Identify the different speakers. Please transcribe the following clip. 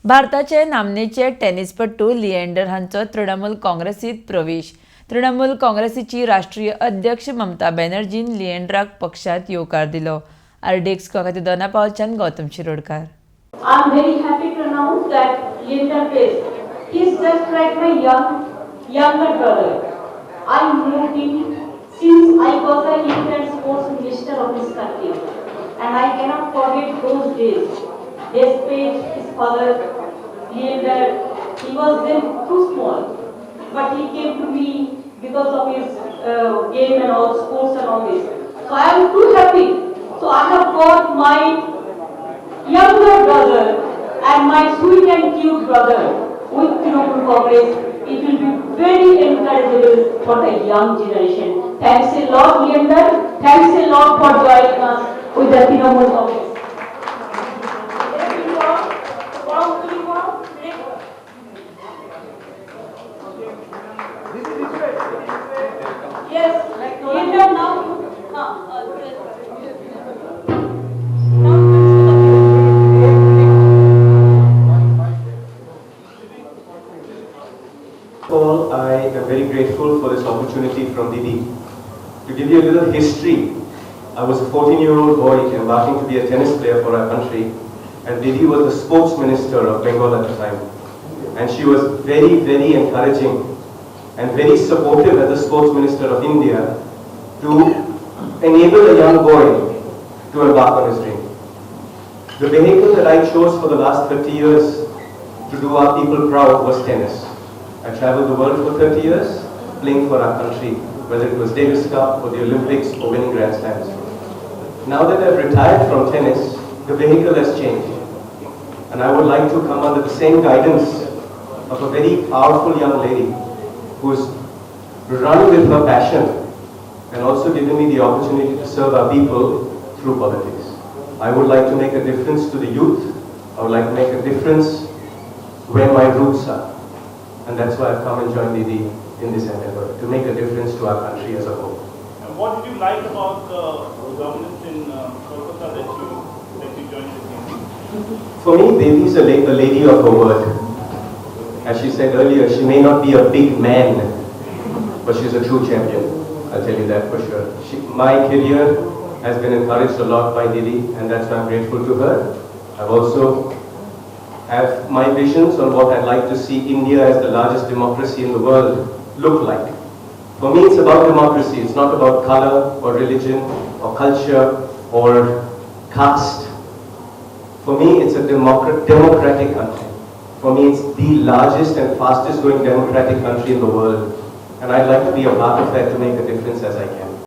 Speaker 1: भारताचे नामनेचे टेनिसपटू लिएंडर हांचो तृणमूल काँग्रेसीत प्रवेश। तृणमूल काँग्रेसीची राष्ट्रीय अध्यक्ष ममता बॅनर्जीन लिएंडराक पक्षांत येवकार दिलो। आरडीएक्स खातीर दोनापावलच्यान Gautam Shirodkar.
Speaker 2: I am very happy to announce that Liender Pace, he is just like my younger brother. I knew him since I was a youth and sports minister of this country, and I cannot forget those days. Despite his father, Liender, he was then too small, but he came to me because of his game and all sports and all this. So I am too happy. So I have got my younger brother and my sweet and cute brother with Trinamool Congress. It will be very encouraging for the young generation. Thanks a lot, Liender. Thanks a lot for joining us with the Trinamool Congress. Yes, Liender now.
Speaker 3: All, I am very grateful for this opportunity from Didi. To give you a little history, I was a 14-year-old boy embarking to be a tennis player for our country, and Didi was the sports minister of Bengal at the time. And she was very, very encouraging and very supportive as the sports minister of India to enable a young boy to embark on his dream. The vehicle that I chose for the last 30 years to do our people proud was tennis. I traveled the world for 30 years playing for our country, whether it was Davis Cup or the Olympics or winning Grand Slams. Now that I've retired from tennis, the vehicle has changed. And I would like to come under the same guidance of a very powerful young lady who's run with her passion and also given me the opportunity to serve our people through politics. I would like to make a difference to the youth. I would like to make a difference where my roots are. And that's why I've come and joined Didi in this endeavor, to make a difference to our country as a whole.
Speaker 4: And what did you like about the governance in Kolkata that you joined the team?
Speaker 3: For me, Devi is a lady of her word. As she said earlier, she may not be a big man, but she's a true champion. I'll tell you that for sure. My career has been encouraged a lot by Didi, and that's why I'm grateful to her. I've also have my visions on what I'd like to see India as the largest democracy in the world look like. For me, it's about democracy. It's not about color or religion or culture or caste. For me, it's a democratic country. For me, it's the largest and fastest growing democratic country in the world. And I'd like to be a part of that to make a difference as I can.